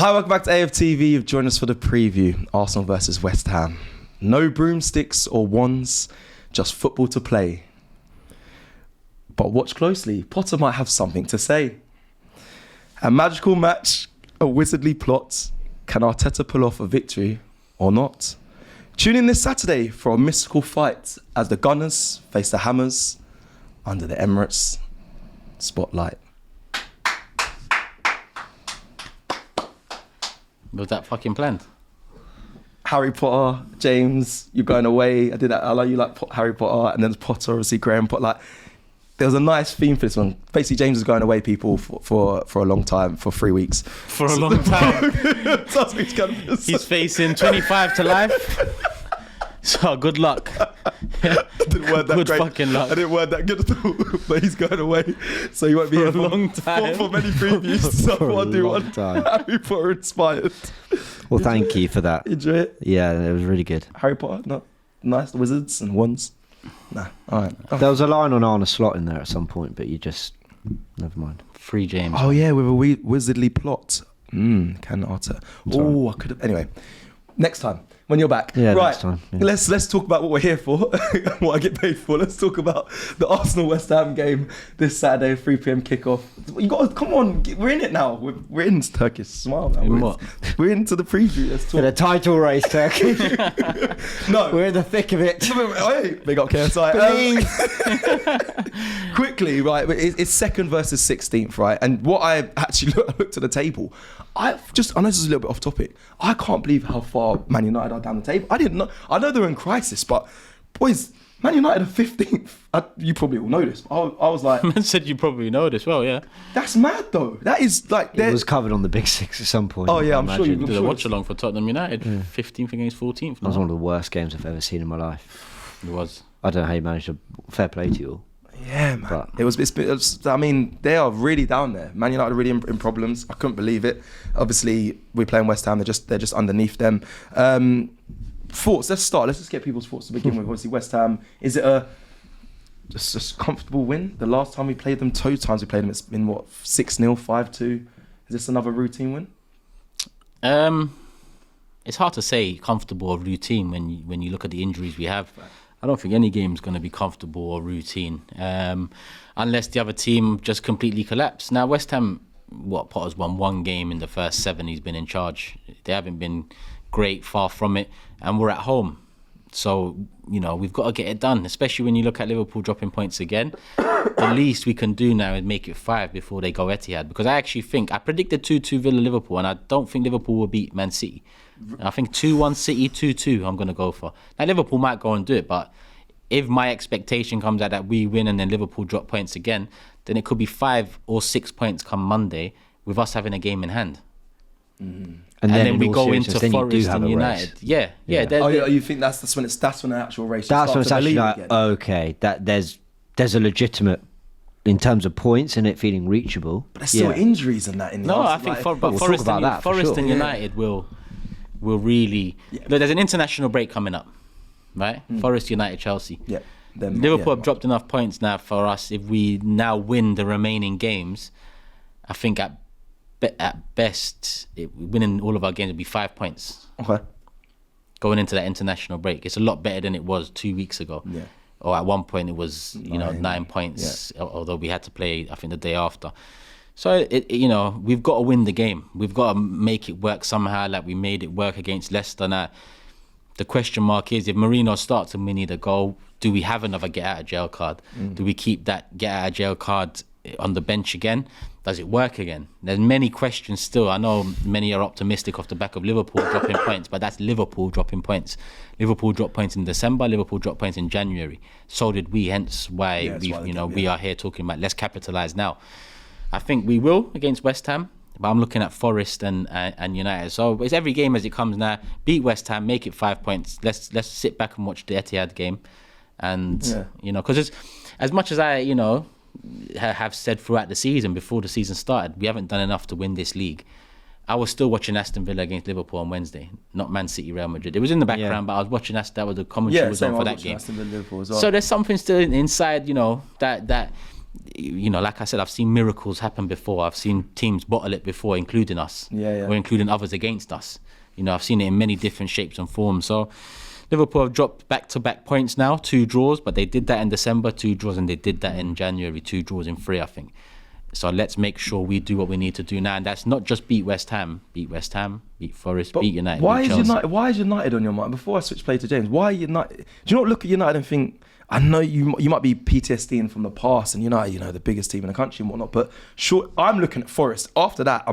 Hi, welcome back to AFTV. You've joined us for the preview. Arsenal versus West Ham. No broomsticks or wands, just football to play. But watch closely. Potter might have something to say. A magical match, a wizardly plot. Can Arteta pull off a victory or not? Tune in this Saturday for a mystical fight as the Gunners face the Hammers under the Emirates spotlight. Was that fucking planned? Harry Potter, James, you're going away. I did that. I like you like Harry Potter, and then Potter, obviously Graham Potter. Like, there was a nice theme for this one. Basically, James is going away, people, for a long time, for 3 weeks. For a long time. He's facing 25 to life. So good luck. I didn't word that good great. Fucking luck. I didn't word that good at all. But he's going away, so he won't be For here a long time. for many previews. So I'll do one Harry Potter inspired. Well, thank you for that. Enjoy it. Yeah, it was really good. Harry Potter, not nice. Wizards and wands. Nah, all right. There was a line on Arne Slot in there at some point, but you just never mind. Free James. Oh yeah, with a wizardly plot. Can Arteta? Oh, I could have. Anyway, next time when you're back. Yeah, right. next time. Yeah. Let's talk about what we're here for, what I get paid for. Let's talk about the Arsenal West Ham game this Saturday, 3 p.m. kickoff. You got to come on. We're in it now. We're in Turkish smile now. In what? We're into the preview. Let's talk. In a title race, Turkey. No, We're in the thick of it. Hey, big up KSI. Quickly, right? It's second versus 16th, right? And what I actually looked at the table. I know this is a little bit off topic. I can't believe how far Man United are down the table. I didn't know. I know they're in crisis, but boys, Man United are 15th. You probably all know this. But I was like, Man said you probably know this well, yeah. that's mad though. That is like It was covered on the Big Six at some point. Oh, yeah, I'm sure you Did a watch along for Tottenham United, 15th against 14th. That was one of the worst games I've ever seen in my life. It was. I don't know how you managed to. Fair play to you all. Yeah, man. But- It's I mean, they are really down there. Man United are really in problems. I couldn't believe it. Obviously, we're playing West Ham. They're just underneath them. Thoughts. Let's start. Let's just get people's thoughts to begin with. Obviously, West Ham. Is it just a comfortable win? The last time we played them, 2 times we played them, it's been what 6-0, 5-2. Is this another routine win? It's hard to say comfortable or routine when you look at the injuries we have. I don't think any game's going to be comfortable or routine unless the other team just completely collapse. Now, West Ham, Potter's won 1 game in the first 7 he's been in charge. They haven't been great, far from it, and we're at home. So, we've got to get it done, especially when you look at Liverpool dropping points again. The least we can do now is make it 5 before they go Etihad, because I actually think, I predicted 2-2 Villa Liverpool, and I don't think Liverpool will beat Man City. I think 2-1 City, 2-2 I'm going to go for. Now, Liverpool might go and do it, but if my expectation comes out that we win and then Liverpool drop points again, then it could be 5 or 6 points come Monday with us having a game in hand. And then we go into Forest and United. Yeah. You think that's when the actual race That's when starts it's to actually believe like, again? okay, that there's a legitimate, in terms of points and it feeling reachable. But there's still injuries in that. No, I think Forest and United will really. Look, there's an international break coming up, right? Forest, United, Chelsea. Yeah. Liverpool have dropped enough points now for us. If we now win the remaining games, I think at best, winning all of our games would be 5 points. Okay. Going into that international break, it's a lot better than it was 2 weeks ago. Yeah. Or at one point it was 9 points. Yeah. Although we had to play, I think, the day after. So we've got to win the game. We've got to make it work somehow, like we made it work against Leicester. Now, the question mark is, if Mourinho starts and we need a goal, do we have another get out of jail card? Do we keep that get out of jail card on the bench again? Does it work again? There's many questions still. I know many are optimistic off the back of Liverpool dropping points, but that's Liverpool dropping points. Liverpool dropped points in December. Liverpool dropped points in January. So did we. Hence why we are here talking about let's capitalise now. I think we will against West Ham, but I'm looking at Forest and United. So it's every game as it comes now. Beat West Ham, make it 5 points. Let's sit back and watch the Etihad game, and because as much as I have said throughout the season, before the season started, we haven't done enough to win this league. I was still watching Aston Villa against Liverpool on Wednesday, not Man City, Real Madrid. It was in the background, but I was watching that was the commentary was on for that game. Well. So there's something still inside, that like I said, I've seen miracles happen before. I've seen teams bottle it before, including us, or including others against us. I've seen it in many different shapes and forms. So Liverpool have dropped back-to-back points now, 2 draws, but they did that in December, 2 draws, and they did that in January, 2 draws in 3, I think. So let's make sure we do what we need to do now, and that's not just beat West Ham, beat Forest, beat United. Why beat is Chelsea. Why is United on your mind? Before I switch play to James, why United? Do you not look at United and think, I know you might be PTSDing from the past, and United, the biggest team in the country and whatnot, but sure, I'm looking at Forest. After that,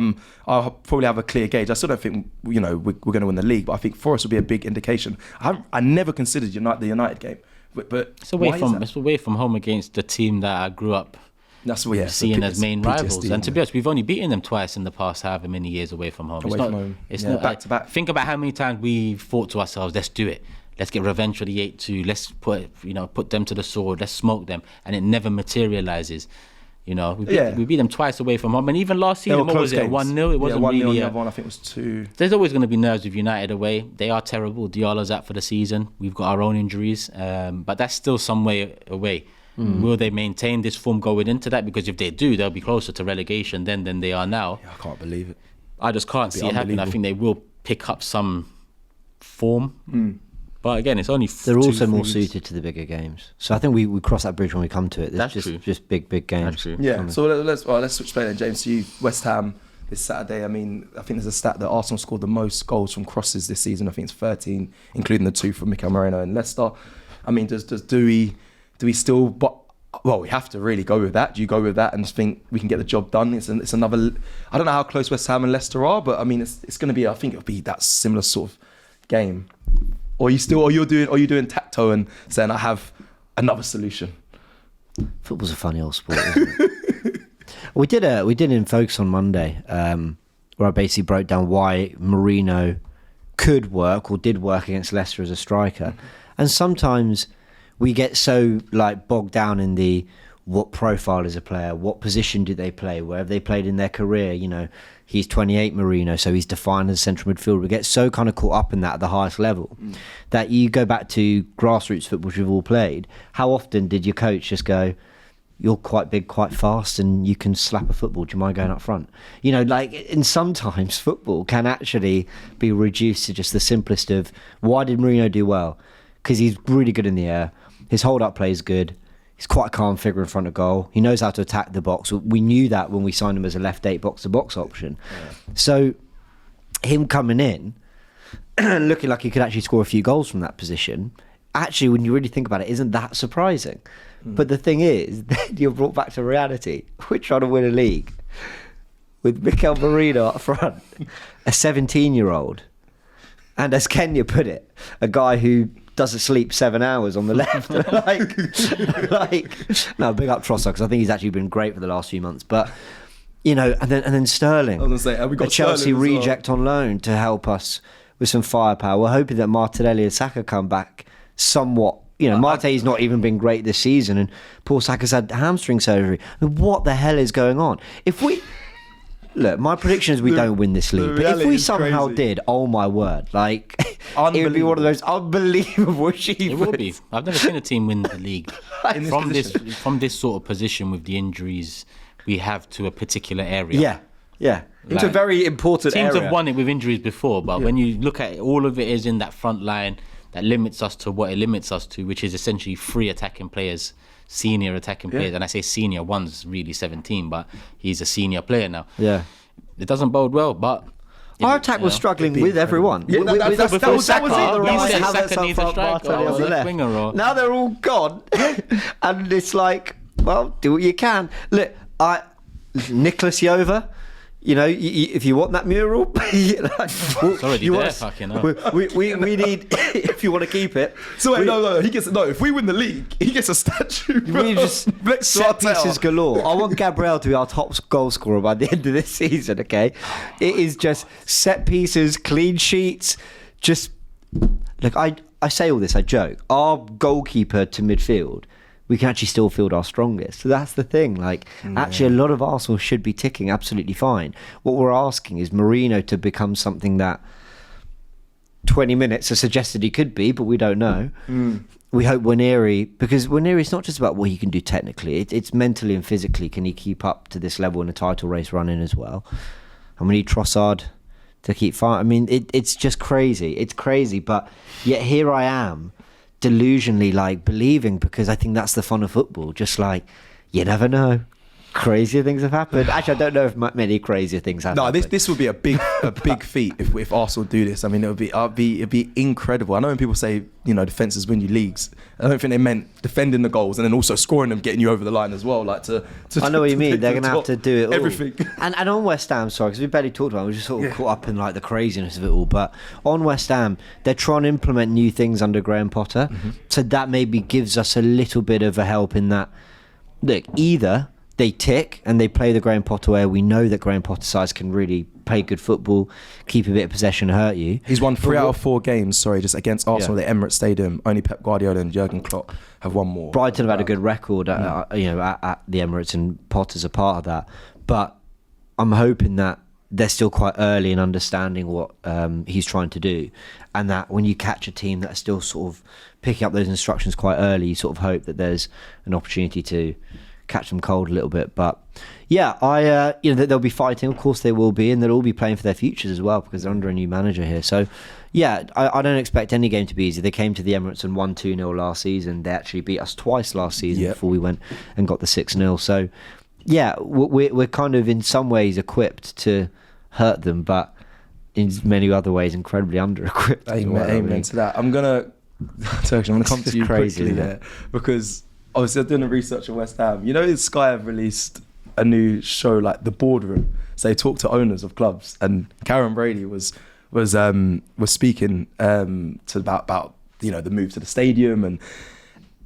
I'll probably have a clear gauge. I still don't think we're going to win the league, but I think Forest will be a big indication. I never considered the United game, but it's away from home against the team that I grew up. That's what seeing as main rivals, and to be honest, we've only beaten them twice in the past, however many years away from home. It's not back to back. Think about how many times we thought to ourselves, "Let's do it. Let's get revenge for the 8-2. Let's put them to the sword. Let's smoke them," and it never materializes. We beat them twice away from home, and even last season, what was it? 1-0. It wasn't 1-0, really. The other one, I think it was 2. There's always going to be nerves with United away. They are terrible. Diallo's out for the season. We've got our own injuries, but that's still some way away. Will they maintain this form going into that? Because if they do, they'll be closer to relegation then than they are now. Yeah, I can't believe it. I just can't see it happen. I think they will pick up some form. But again, it's only they're also more suited to the bigger games. So I think we cross that bridge when we come to it. That's just big games. That's true. Yeah. So let's switch play then, James. To you, West Ham this Saturday. I think there's a stat that Arsenal scored the most goals from crosses this season. I think it's 13, including the 2 from Mikel Mourinho and Leicester. Do we still? But we have to really go with that. Do you go with that and think we can get the job done? It's another. I don't know how close West Ham and Leicester are, but it's going to be. I think it'll be that similar sort of game. Or are you doing tacto and saying I have another solution? Football's a funny old sport, isn't it? we did in Focus on Monday, where I basically broke down why Mourinho could work or did work against Leicester as a striker, and sometimes we get so bogged down in the what profile is a player, what position do they play, where have they played in their career. He's 28, Mourinho, so he's defined as a central midfielder. We get so kind of caught up in that at the highest level that you go back to grassroots football, which we've all played. How often did your coach just go, "You're quite big, quite fast, and you can slap a football. Do you mind going up front?" And sometimes football can actually be reduced to just the simplest of, why did Mourinho do well? Because he's really good in the air. His hold-up play is good. He's quite a calm figure in front of goal. He knows how to attack the box. We knew that when we signed him as a left 8 box-to-box option. Yeah. So him coming in and looking like he could actually score a few goals from that position, actually, when you really think about it, isn't that surprising. But the thing is, then you're brought back to reality. We're trying to win a league with Mikel Mourinho up front, a 17-year-old, and as Kenya put it, a guy who doesn't sleep 7 hours on the left. No, big up Trossard, because I think he's actually been great for the last few months. But and then Sterling, I was gonna say, we got a Chelsea reject on loan to help us with some firepower. We're hoping that Martinelli and Saka come back somewhat. Marte's not even been great this season, and Paul Saka's had hamstring surgery. What the hell is going on? Look, my prediction is we don't win this league. But if we somehow did, oh my word, it would be one of those unbelievable achievements. It will be. I've never seen a team win the league from this sort of position with the injuries we have to a particular area. Yeah. It's a very important teams area. have won it with injuries before, but when you look at it, all of it is in that front line that limits us to what it limits us to, which is essentially 3 attacking players, senior attacking players. And I say senior, one's really 17, but he's a senior player now. Yeah. It doesn't bode well, but our attack was struggling with everyone. Yeah, that was it. Now they're all gone. And it's like, well, do what you can. Look, Nicholas Yova, if you want that mural, it's already there, fucking hell. We need, if you want to keep it. So wait, no. If we win the league, he gets a statue. We just set pieces galore. I want Gabriel to be our top goal scorer by the end of this season. Okay, it is just set pieces, clean sheets. Just look, I say all this, I joke. Our goalkeeper to midfield, we can actually still field our strongest. So that's the thing. Actually, a lot of Arsenal should be ticking absolutely fine. What we're asking is Mourinho to become something that 20 minutes has suggested he could be, but we don't know. We hope because Waneri's not just about what he can do technically, it's mentally and physically. Can he keep up to this level in a title race running as well? And we need Trossard to keep fighting. I mean, it's just crazy. It's crazy, but yet here I am, delusionally like believing, because I think that's the fun of football. Just like, you never know. Crazier things have happened. Actually, I don't know if many crazier things have happened. No, this would be a big feat if Arsenal do this. I mean, it'd be incredible. I know when people say, defenses win you leagues, I don't think they meant defending the goals and then also scoring them, getting you over the line as well. Like to I know what you mean. They're going to have to do it all. Everything. And on West Ham, sorry, because we barely talked about it. We just sort of caught up in like the craziness of it all. But on West Ham, they're trying to implement new things under Graham Potter. So that maybe gives us a little bit of a help in that. Look, either they tick and they play the Graham Potter way. We know that Graham Potter sides can really play good football, keep a bit of possession, hurt you. He's won 3 out of 4 games, just against Arsenal at the Emirates Stadium. Only Pep Guardiola and Jurgen Klopp have won more. Brighton have had a good record at the Emirates, and Potter's a part of that. But I'm hoping that they're still quite early in understanding what he's trying to do, and that when you catch a team that are still sort of picking up those instructions quite early, you sort of hope that there's an opportunity to catch them cold a little bit. But they'll be fighting, of course they will be, and they'll all be playing for their futures as well, because they're under a new manager here. So I don't expect any game to be easy. They came to the Emirates and won 2-0 last season. They actually beat us twice last season before we went and got the 6-0. So we're kind of in some ways equipped to hurt them, but in many other ways incredibly under-equipped. Amen to that. I'm gonna come to you quickly there, because obviously I'm doing the research on West Ham. Sky have released a new show, like The Boardroom. So they talk to owners of clubs, and Karen Brady was speaking about the move to the stadium, and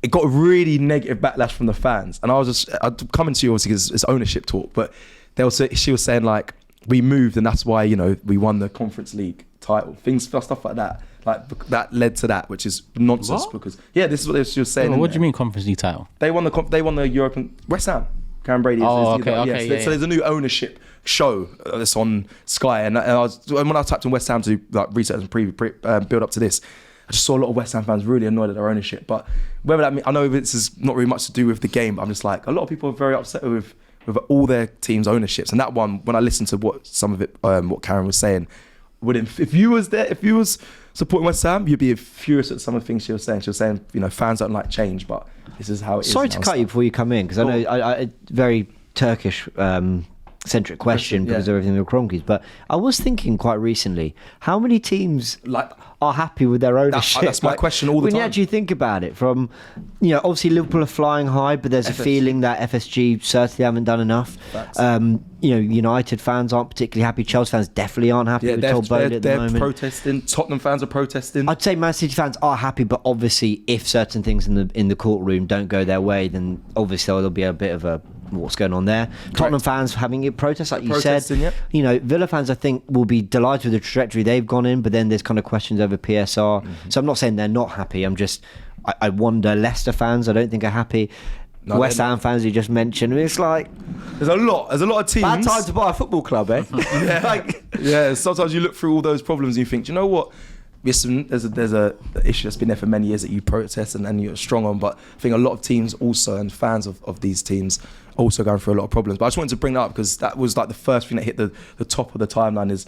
it got a really negative backlash from the fans. And I'm coming to you obviously because it's ownership talk, but she was saying like, we moved and that's why we won the Conference League title, stuff like that. Like that led to that, which is nonsense. What? Because this is what she was saying. What do you mean Conference League title? They won the European West Ham. Karen Brady. So there's a new ownership show that's on Sky, and when I typed in West Ham to like research and build up to this, I just saw a lot of West Ham fans really annoyed at their ownership. But whether that means, I know this is not really much to do with the game, but I'm just like, a lot of people are very upset with all their teams' ownerships. And that one, when I listened to what Karen was saying, if you was supporting West Ham, you'd be furious at some of the things she was saying. She was saying, fans don't like change, but this is how it is. Sorry to cut you before you come in, because I know I very Turkish centric question because of everything with Kroenkes, but I was thinking quite recently, how many teams are happy with their ownership? That's my question all the time. When you actually think about it, from obviously Liverpool are flying high, but there's a feeling that FSG certainly haven't done enough. United fans aren't particularly happy. Chelsea fans definitely aren't happy with Todd Bowley at the moment. They're protesting. Tottenham fans are protesting. I'd say Man City fans are happy, but obviously if certain things in the courtroom don't go their way, then obviously there'll be a bit of a what's going on there. Correct. Tottenham fans having a protest, like you said. Villa fans, I think, will be delighted with the trajectory they've gone in, but then there's kind of questions over PSR. So I'm not saying they're not happy. I wonder. Leicester fans, I don't think are happy. No, West Ham fans you just mentioned. It's like there's a lot of teams. Bad time to buy a football club, eh? Sometimes you look through all those problems and you think, do you know what? Listen, there's a issue that's been there for many years that you protest and you're strong on, but I think a lot of teams also, and fans of these teams, also going through a lot of problems. But I just wanted to bring that up because that was like the first thing that hit the top of the timeline is,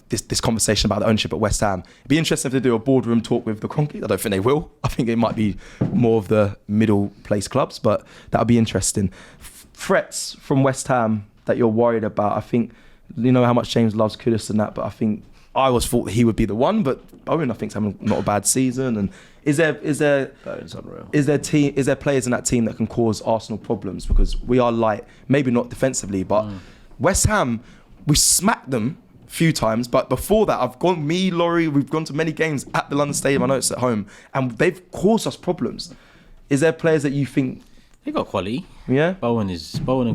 this conversation about the ownership at West Ham. It'd be interesting if they do a boardroom talk with the Kroenkes. I don't think they will. I think it might be more of the middle place clubs, but that would be interesting. Threats from West Ham that you're worried about. I think, how much James loves Kudus and that, but I think I always thought that he would be the one, but Owen I think's having not a bad season. And is there players in that team that can cause Arsenal problems? Because we are light, maybe not defensively, but West Ham, we smacked them a few times, but before that we've gone to many games at the London Stadium, I know it's at home, and they've caused us problems. Is there players that you think they got quality? Yeah. Bowen and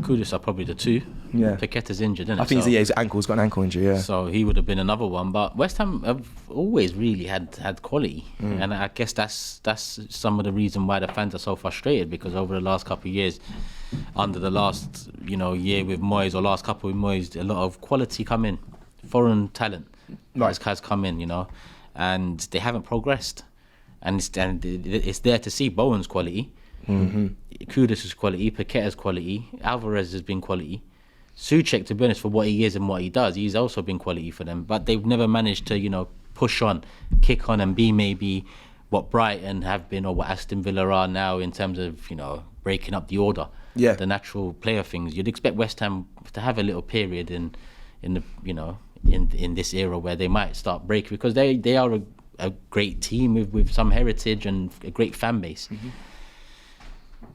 Kudus are probably the two. Yeah. Paqueta's injured, isn't it? I think his ankle's got an ankle injury, yeah. So he would have been another one. But West Ham have always really had quality. And I guess that's some of the reason why the fans are so frustrated, because over the last couple of years, under the last year with Moyes, or last couple with Moyes, a lot of quality come in. Foreign talent has come in, and they haven't progressed. And it's there to see. Bowen's quality, Kudus' quality, Paqueta's quality, Alvarez has been quality. Souček, to be honest, for what he is and what he does, he's also been quality for them. But they've never managed to, push on, kick on, and be maybe what Brighton have been or what Aston Villa are now in terms of, breaking up the order. Yeah. The natural player things. You'd expect West Ham to have a little period in this era where they might start breaking, because they are a great team with some heritage and a great fan base.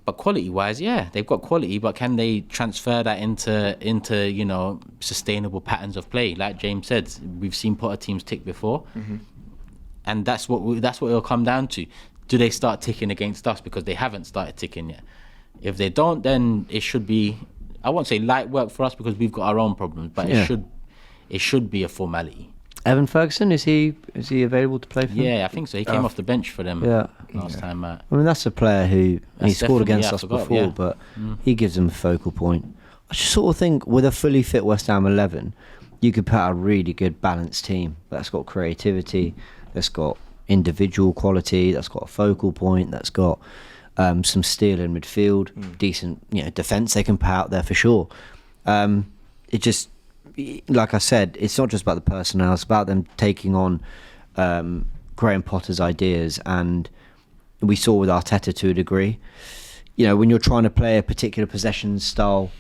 But quality-wise, yeah, they've got quality, but can they transfer that into sustainable patterns of play? Like James said, we've seen Potter teams tick before, and that's what it'll come down to. Do they start ticking against us? Because they haven't started ticking yet. If they don't, then it should be, I won't say light work for us because we've got our own problems, but it should be a formality. Evan Ferguson, is he available to play for them? Yeah, I think so. He came off the bench for them last time out. I mean, that's a player who he scored against us before, yeah. but he gives them a focal point. I just sort of think with a fully fit West Ham 11, you could put out a really good balanced team that's got creativity, that's got individual quality, that's got a focal point, that's got some steel in midfield, decent defence they can put out there for sure. It just, like I said, it's not just about the personnel, it's about them taking on Graham Potter's ideas, and we saw with Arteta to a degree. When you're trying to play a particular possession style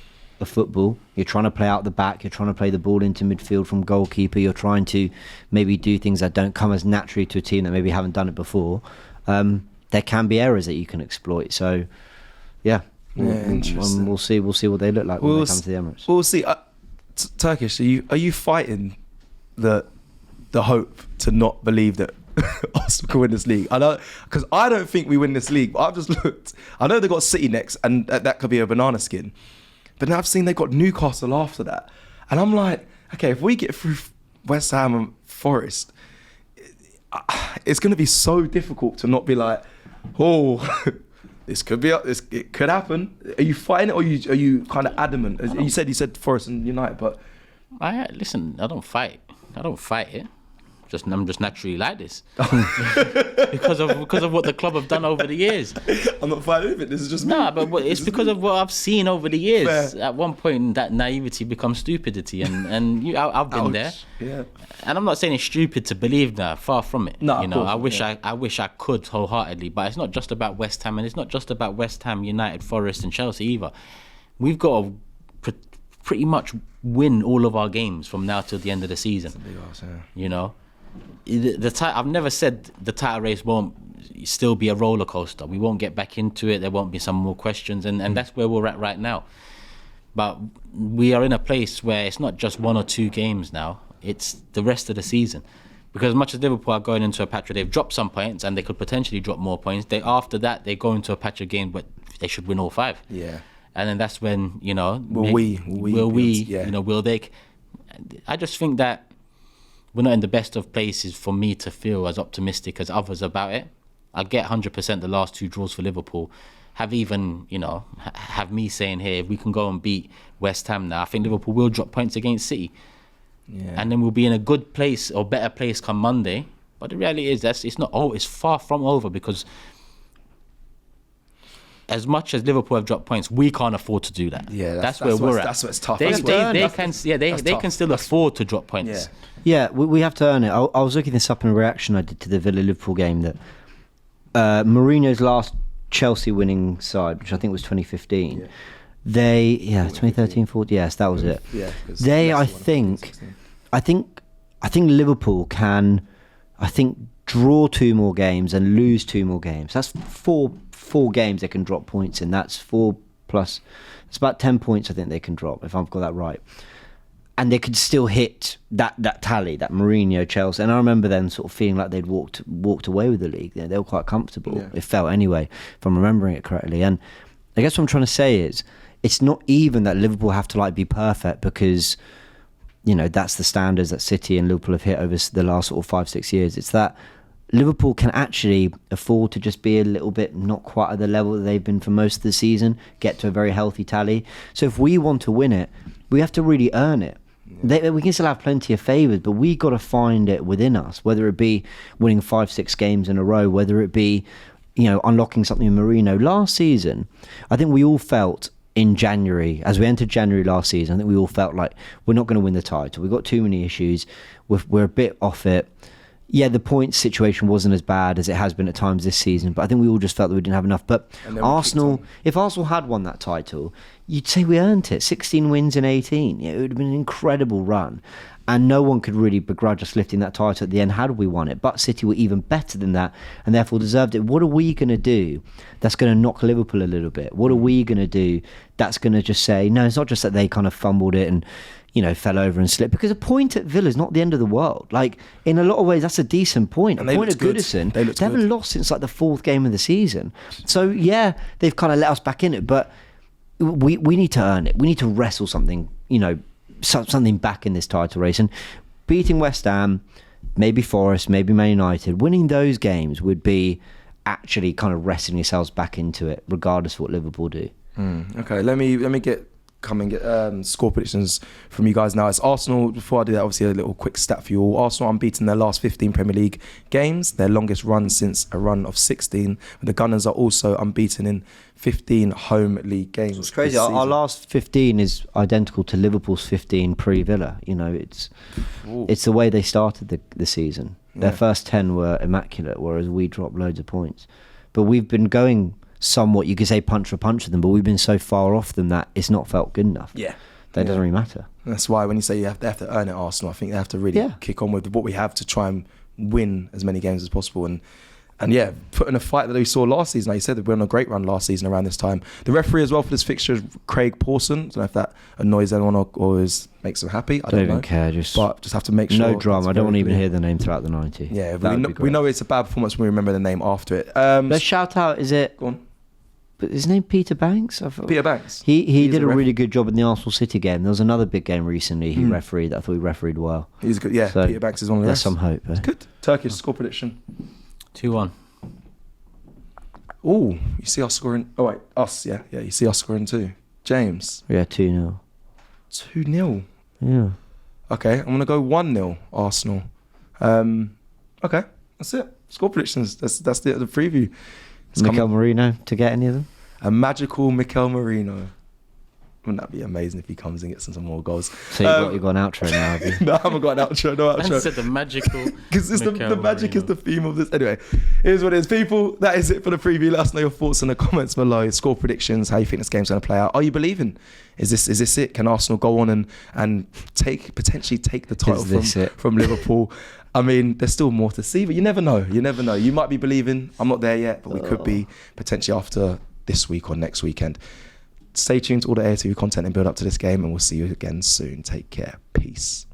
of football, you're trying to play out the back, you're trying to play the ball into midfield from goalkeeper, you're trying to maybe do things that don't come as naturally to a team that maybe haven't done it before. There can be errors that you can exploit. So, we'll see what they look like when they come to the Emirates. We'll see. Turkish, are you fighting the hope to not believe that Arsenal can win this league? I know, because I don't think we win this league. But I've just looked. I know they've got City next, and that could be a banana skin. But now I've seen they've got Newcastle after that, and I'm like, okay, if we get through West Ham and Forest, it's going to be so difficult to not be like, oh. This could be. It could happen. Are you fighting it, or are you kind of adamant? You said Forest and United, but I don't fight. I don't fight it. I'm just naturally like this because of what the club have done over the years. I'm not fighting with it. This is just but it's because of what I've seen over the years. Fair. At one point, that naivety becomes stupidity, and I've been there. Yeah. And I'm not saying it's stupid to believe that. Far from it. No, I wish I could wholeheartedly, but it's not just about West Ham, and it's not just about West Ham, United, Forest, and Chelsea either. We've got to pretty much win all of our games from now till the end of the season. I've never said the title race won't still be a roller coaster. We won't get back into it. There won't be some more questions, and that's where we're at right now. But we are in a place where it's not just one or two games now. It's the rest of the season. Because as much as Liverpool are going into a patch where they've dropped some points and they could potentially drop more points, after that they go into a patch of games where they should win all 5. Yeah. And then that's when will they? I just think that we're not in the best of places for me to feel as optimistic as others about it. I get 100% the last 2 draws for Liverpool have even, have me saying here, if we can go and beat West Ham now, I think Liverpool will drop points against City. Yeah. And then we'll be in a good place or better place come Monday. But the reality is it's far from over, because as much as Liverpool have dropped points, we can't afford to do that. Yeah, that's where we're at. That's what's tough. They can still afford to drop points. Yeah, we have to earn it. I was looking this up in a reaction I did to the Villa-Liverpool game, that Mourinho's last Chelsea winning side, which I think was 2015, 2013-14, yes, that was it. Yeah, I think Liverpool can, draw 2 more games and lose 2 more games. That's four games they can drop points in. That's 4 plus. It's about 10 points I think they can drop, if I've got that right. And they could still hit that tally, that Mourinho, Chelsea. And I remember them sort of feeling like they'd walked away with the league. They were quite comfortable. Yeah. It felt anyway, if I'm remembering it correctly. And I guess what I'm trying to say is, it's not even that Liverpool have to be perfect, because that's the standards that City and Liverpool have hit over the last sort of 5-6 years. It's that Liverpool can actually afford to just be a little bit not quite at the level that they've been for most of the season, get to a very healthy tally. So if we want to win it, we have to really earn it. We can still have plenty of favours, but we got to find it within us, whether it be winning 5-6 games in a row, whether it be, unlocking something in Mourinho. Last season, I think we all felt in January, as we entered January last season, I think we all felt like we're not going to win the title. We've got too many issues. We're a bit off it. Yeah, the points situation wasn't as bad as it has been at times this season, but I think we all just felt that we didn't have enough. But Arsenal, if Arsenal had won that title, you'd say we earned it. 16 wins in 18. It would have been an incredible run. And no one could really begrudge us lifting that title at the end had we won it. But City were even better than that and therefore deserved it. What are we going to do that's going to knock Liverpool a little bit? What are we going to do that's going to just say, no, it's not just that they kind of fumbled it and fell over and slipped, because a point at Villa is not the end of the world. Like, in a lot of ways, that's a decent point. And a point at Goodison, they haven't lost since like the 4th game of the season. So yeah, they've kind of let us back in it, but we need to earn it. We need to wrestle something, something back in this title race. And beating West Ham, maybe Forest, maybe Man United, winning those games would be actually kind of wrestling yourselves back into it, regardless of what Liverpool do. Okay, let me get score predictions from you guys now. It's Arsenal. Before I do that, obviously a little quick stat for you all. Arsenal unbeaten their last 15 Premier League games, their longest run since a run of 16. The Gunners are also unbeaten in 15 home league games. It's crazy. Our last 15 is identical to Liverpool's 15 pre-Villa. It's the way they started the season. Their first 10 were immaculate, whereas we dropped loads of points. But we've been going somewhat, you could say, punch for punch with them, but we've been so far off them that it's not felt good enough. That doesn't really matter. That's why when you say they have to earn it, Arsenal, I think they have to really kick on with what we have to try and win as many games as possible. And put in a fight that we saw last season. Like you said, we were on a great run last season around this time. The referee as well for this fixture is Craig Pawson. I don't know if that annoys anyone or makes them happy. I don't even know. care. But just have to make sure. No drama. I don't want to even hear the name throughout the 90. Yeah, we know it's a bad performance when we remember the name after it. Let's shout out. Is it? Go on. But his name Peter Banks? Peter Banks. He did a really good job in the Arsenal City game. There was another big game recently he refereed that I thought he refereed well. He's good. Yeah, so Peter Banks is one of the There's some hope. Good. Turkish score prediction. 2-1. Oh, you see us scoring. Oh, wait, us, yeah. You see us scoring too. James. Yeah, 2-0. 2-0. Yeah. Okay, I'm going to go 1-0 Arsenal. Okay, that's it. Score predictions. That's the preview. Mikel Mourinho to get any of them? A magical Mikel Mourinho. Wouldn't that be amazing if he comes and gets some more goals? So you've got an outro now, have you? No, I haven't got an outro. No outro. I said the magical. Because the magic is the theme of this. Anyway, here's what it is, people. That is it for the preview. Let us know your thoughts in the comments below. Score predictions. How you think this game's going to play out? Are you believing? Is this it? Can Arsenal go on and potentially take the title from Liverpool? I mean, there's still more to see, but you never know. You might be believing. I'm not there yet, but we could be potentially after this week or next weekend. Stay tuned to all the AFTV content and build up to this game, and we'll see you again soon. Take care. Peace.